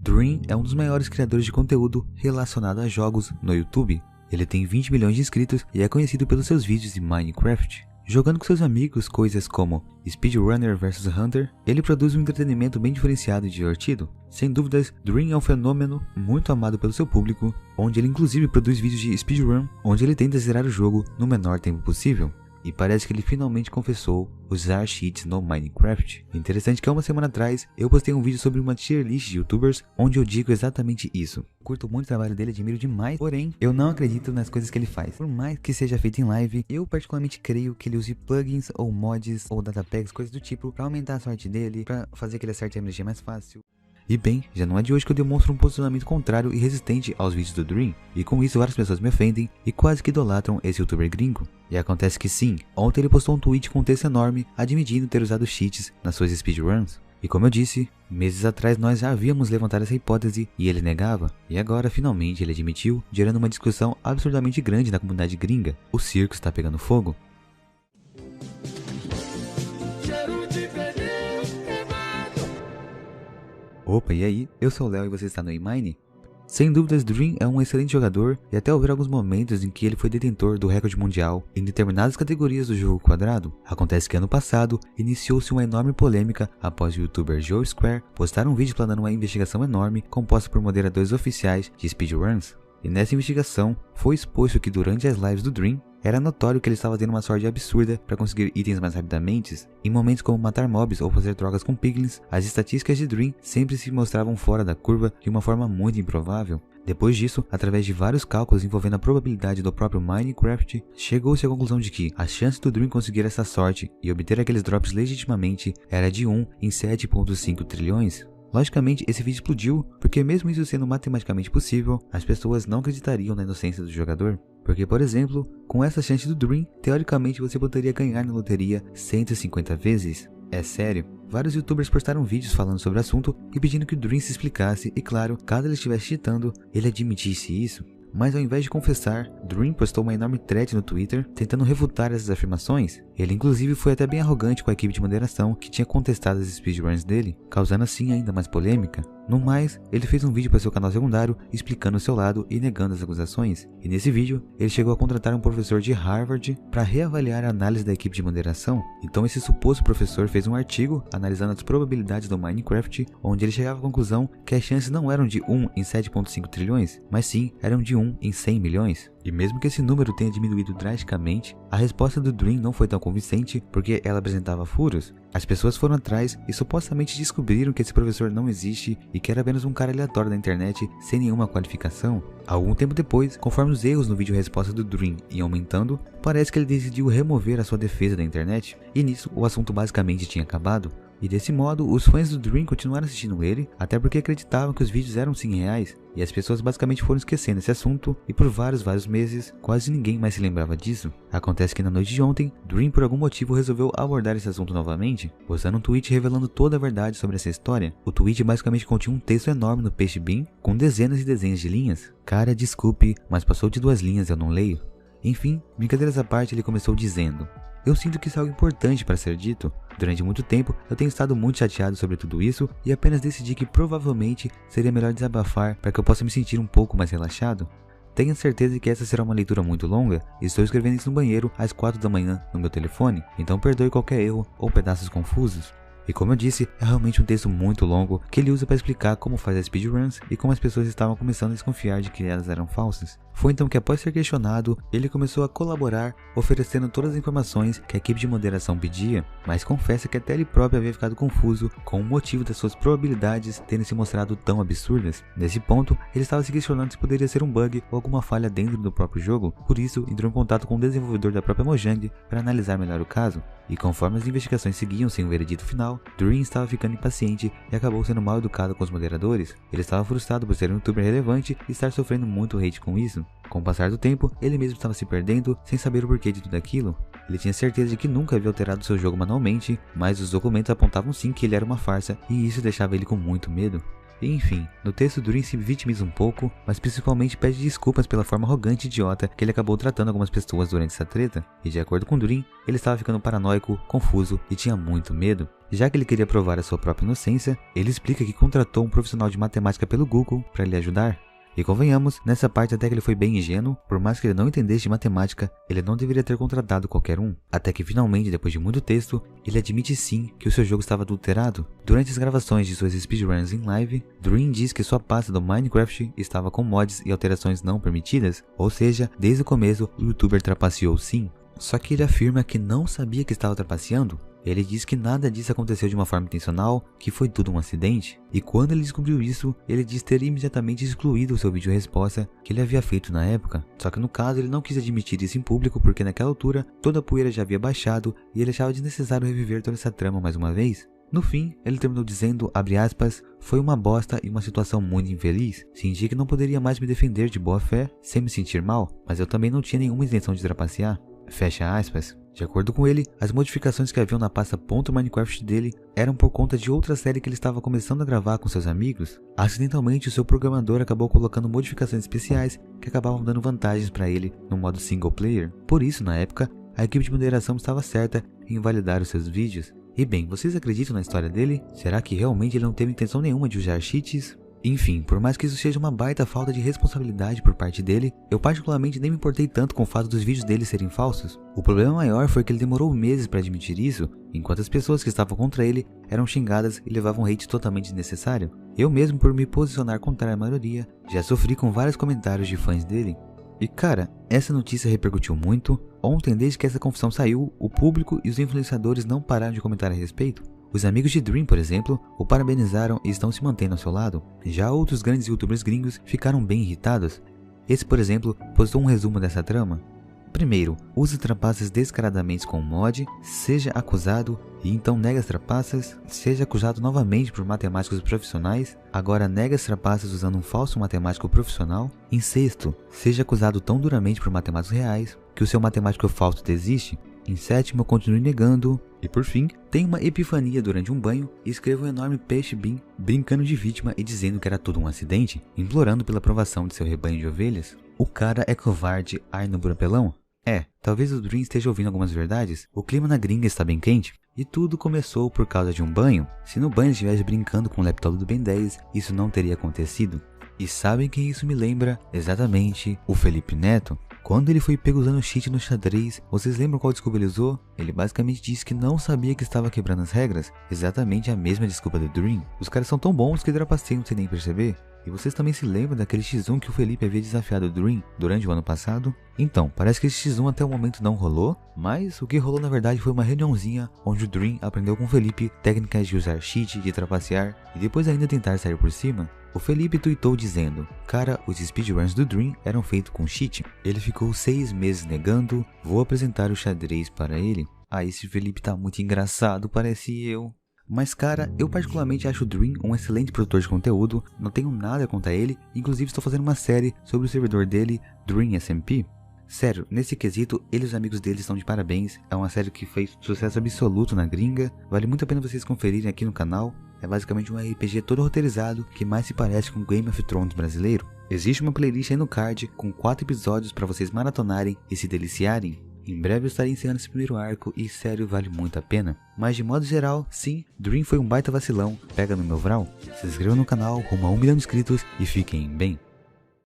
Dream é um dos maiores criadores de conteúdo relacionado a jogos no YouTube. Ele tem 20 milhões de inscritos e é conhecido pelos seus vídeos de Minecraft. Jogando com seus amigos coisas como Speedrunner vs Hunter, ele produz um entretenimento bem diferenciado e divertido. Sem dúvidas, Dream é um fenômeno muito amado pelo seu público, onde ele inclusive produz vídeos de speedrun, onde ele tenta zerar o jogo no menor tempo possível. E parece que ele finalmente confessou usar cheats no Minecraft. Interessante que há uma semana atrás eu postei um vídeo sobre uma tier list de youtubers onde eu digo exatamente isso. Curto muito o trabalho dele, admiro demais, porém eu não acredito nas coisas que ele faz. Por mais que seja feito em live, eu particularmente creio que ele use plugins ou mods ou datapacks, coisas do tipo, para aumentar a sorte dele, para fazer que ele acerte a MG mais fácil. E bem, já não é de hoje que eu demonstro um posicionamento contrário e resistente aos vídeos do Dream, e com isso várias pessoas me ofendem e quase que idolatram esse youtuber gringo. E acontece que sim, ontem ele postou um tweet com um texto enorme admitindo ter usado cheats nas suas speedruns. E como eu disse, meses atrás nós já havíamos levantado essa hipótese e ele negava, e agora finalmente ele admitiu, gerando uma discussão absurdamente grande na comunidade gringa. O circo está pegando fogo. Opa, e aí? Eu sou o Léo e você está no eMine? Sem dúvidas, Dream é um excelente jogador e até houver alguns momentos em que ele foi detentor do recorde mundial em determinadas categorias do jogo quadrado. Acontece que ano passado iniciou-se uma enorme polêmica após o youtuber Joe Square postar um vídeo planando uma investigação enorme composta por moderadores oficiais de speedruns. E nessa investigação foi exposto que durante as lives do Dream era notório que ele estava tendo uma sorte absurda para conseguir itens mais rapidamente. Em momentos como matar mobs ou fazer trocas com piglins, as estatísticas de Dream sempre se mostravam fora da curva de uma forma muito improvável. Depois disso, através de vários cálculos envolvendo a probabilidade do próprio Minecraft, chegou-se à conclusão de que a chance do Dream conseguir essa sorte e obter aqueles drops legitimamente era de 1 em 7,5 trilhões. Logicamente, esse vídeo explodiu, porque mesmo isso sendo matematicamente possível, as pessoas não acreditariam na inocência do jogador. Porque, por exemplo, com essa chance do Dream, teoricamente você poderia ganhar na loteria 150 vezes. É sério. Vários youtubers postaram vídeos falando sobre o assunto e pedindo que o Dream se explicasse e, claro, caso ele estivesse cheatando, ele admitisse isso. Mas ao invés de confessar, Dream postou uma enorme thread no Twitter tentando refutar essas afirmações. Ele inclusive foi até bem arrogante com a equipe de moderação que tinha contestado as speedruns dele, causando assim ainda mais polêmica. No mais, ele fez um vídeo para seu canal secundário explicando o seu lado e negando as acusações. E nesse vídeo, ele chegou a contratar um professor de Harvard para reavaliar a análise da equipe de moderação. Então esse suposto professor fez um artigo analisando as probabilidades do Minecraft, onde ele chegava à conclusão que as chances não eram de 1 em 7,5 trilhões, mas sim eram de 1 em 100 milhões. E mesmo que esse número tenha diminuído drasticamente, a resposta do Dream não foi tão convincente porque ela apresentava furos. As pessoas foram atrás e supostamente descobriram que esse professor não existe e que era apenas um cara aleatório da internet sem nenhuma qualificação. Algum tempo depois, conforme os erros no vídeo resposta do Dream iam aumentando, parece que ele decidiu remover a sua defesa da internet, e nisso o assunto basicamente tinha acabado. E desse modo, os fãs do Dream continuaram assistindo ele, até porque acreditavam que os vídeos eram sim reais, e as pessoas basicamente foram esquecendo esse assunto, e por vários meses, quase ninguém mais se lembrava disso. Acontece que na noite de ontem, Dream por algum motivo resolveu abordar esse assunto novamente, postando um tweet revelando toda a verdade sobre essa história. O tweet basicamente continha um texto enorme no Pastebin, com dezenas e dezenas de linhas. Cara, desculpe, mas passou de 2 linhas, eu não leio. Enfim, brincadeiras à parte, ele começou dizendo: eu sinto que isso é algo importante para ser dito. Durante muito tempo, eu tenho estado muito chateado sobre tudo isso e apenas decidi que provavelmente seria melhor desabafar para que eu possa me sentir um pouco mais relaxado. Tenha certeza que essa será uma leitura muito longa e estou escrevendo isso no banheiro às 4 da manhã no meu telefone, então perdoe qualquer erro ou pedaços confusos. E como eu disse, é realmente um texto muito longo que ele usa para explicar como faz as speedruns e como as pessoas estavam começando a desconfiar de que elas eram falsas. Foi então que, após ser questionado, ele começou a colaborar, oferecendo todas as informações que a equipe de moderação pedia, mas confessa que até ele próprio havia ficado confuso com o motivo das suas probabilidades terem se mostrado tão absurdas. Nesse ponto, ele estava se questionando se poderia ser um bug ou alguma falha dentro do próprio jogo, por isso entrou em contato com o desenvolvedor da própria Mojang para analisar melhor o caso. E conforme as investigações seguiam sem um veredito final, Dream estava ficando impaciente e acabou sendo mal educado com os moderadores. Ele estava frustrado por ser um youtuber relevante e estar sofrendo muito hate com isso. Com o passar do tempo, ele mesmo estava se perdendo, sem saber o porquê de tudo aquilo. Ele tinha certeza de que nunca havia alterado seu jogo manualmente, mas os documentos apontavam sim que ele era uma farsa, e isso deixava ele com muito medo. E enfim, no texto Dream se vitimiza um pouco, mas principalmente pede desculpas pela forma arrogante e idiota que ele acabou tratando algumas pessoas durante essa treta. E de acordo com Dream, ele estava ficando paranoico, confuso e tinha muito medo. Já que ele queria provar a sua própria inocência, ele explica que contratou um profissional de matemática pelo Google para lhe ajudar. E convenhamos, nessa parte até que ele foi bem ingênuo, por mais que ele não entendesse de matemática, ele não deveria ter contratado qualquer um. Até que finalmente, depois de muito texto, ele admite sim que o seu jogo estava adulterado. Durante as gravações de suas speedruns em live, Dream diz que sua pasta do Minecraft estava com mods e alterações não permitidas, ou seja, desde o começo o youtuber trapaceou sim. Só que ele afirma que não sabia que estava trapaceando. Ele diz que nada disso aconteceu de uma forma intencional, que foi tudo um acidente. E quando ele descobriu isso, ele diz ter imediatamente excluído o seu vídeo resposta que ele havia feito na época. Só que no caso ele não quis admitir isso em público porque naquela altura toda a poeira já havia baixado e ele achava desnecessário reviver toda essa trama mais uma vez. No fim, ele terminou dizendo, abre aspas, foi uma bosta e uma situação muito infeliz. Senti que não poderia mais me defender de boa fé sem me sentir mal, mas eu também não tinha nenhuma intenção de trapacear. Fecha aspas. De acordo com ele, as modificações que haviam na pasta .minecraft dele eram por conta de outra série que ele estava começando a gravar com seus amigos. Acidentalmente, o seu programador acabou colocando modificações especiais que acabavam dando vantagens para ele no modo single player. Por isso, na época, a equipe de moderação estava certa em invalidar os seus vídeos. E bem, vocês acreditam na história dele? Será que realmente ele não teve intenção nenhuma de usar cheats? Enfim, por mais que isso seja uma baita falta de responsabilidade por parte dele, eu particularmente nem me importei tanto com o fato dos vídeos dele serem falsos. O problema maior foi que ele demorou meses para admitir isso, enquanto as pessoas que estavam contra ele eram xingadas e levavam hate totalmente desnecessário. Eu mesmo, por me posicionar contra a maioria, já sofri com vários comentários de fãs dele. E cara, essa notícia repercutiu muito. Ontem, desde que essa confusão saiu, o público e os influenciadores não pararam de comentar a respeito. Os amigos de Dream, por exemplo, o parabenizaram e estão se mantendo ao seu lado. Já outros grandes youtubers gringos ficaram bem irritados. Esse, por exemplo, postou um resumo dessa trama. Primeiro, use trapaças descaradamente com um mod, seja acusado e então nega as trapaças, seja acusado novamente por matemáticos profissionais, agora nega as trapaças usando um falso matemático profissional. Em sexto, seja acusado tão duramente por matemáticos reais que o seu matemático falso desiste. Em sétimo, continue negando. E por fim, tem uma epifania durante um banho e escreva um enorme peixe bean brincando de vítima e dizendo que era tudo um acidente, implorando pela aprovação de seu rebanho de ovelhas. O cara é covarde, Arno Brapelão? Talvez o Dream esteja ouvindo algumas verdades. O clima na gringa está bem quente. E tudo começou por causa de um banho. Se no banho ele estivesse brincando com o laptop do Ben 10, isso não teria acontecido. E sabem quem isso me lembra? Exatamente, o Felipe Neto. Quando ele foi pego usando cheat no xadrez, vocês lembram qual desculpa ele usou? Ele basicamente disse que não sabia que estava quebrando as regras. Exatamente a mesma desculpa do Dream. Os caras são tão bons que trapaceiam sem nem perceber. E vocês também se lembram daquele X1 que o Felipe havia desafiado o Dream durante o ano passado? Então, parece que esse X1 até o momento não rolou, mas o que rolou na verdade foi uma reuniãozinha onde o Dream aprendeu com o Felipe técnicas de usar cheat, de trapacear e depois ainda tentar sair por cima. O Felipe tweetou dizendo, cara, os speedruns do Dream eram feitos com cheat. Ele ficou 6 meses negando, vou apresentar o xadrez para ele. Esse Felipe tá muito engraçado, parece eu. Mas cara, eu particularmente acho o Dream um excelente produtor de conteúdo, não tenho nada contra ele, inclusive estou fazendo uma série sobre o servidor dele, Dream SMP. Sério, nesse quesito, ele e os amigos dele estão de parabéns, é uma série que fez sucesso absoluto na gringa, vale muito a pena vocês conferirem aqui no canal, é basicamente um RPG todo roteirizado que mais se parece com Game of Thrones brasileiro. Existe uma playlist aí no card com 4 episódios para vocês maratonarem e se deliciarem. Em breve eu estarei encerrando esse primeiro arco e sério vale muito a pena. Mas de modo geral, sim, Dream foi um baita vacilão, pega no meu vral. Se inscrevam no canal rumo a 1 milhão de inscritos e fiquem bem.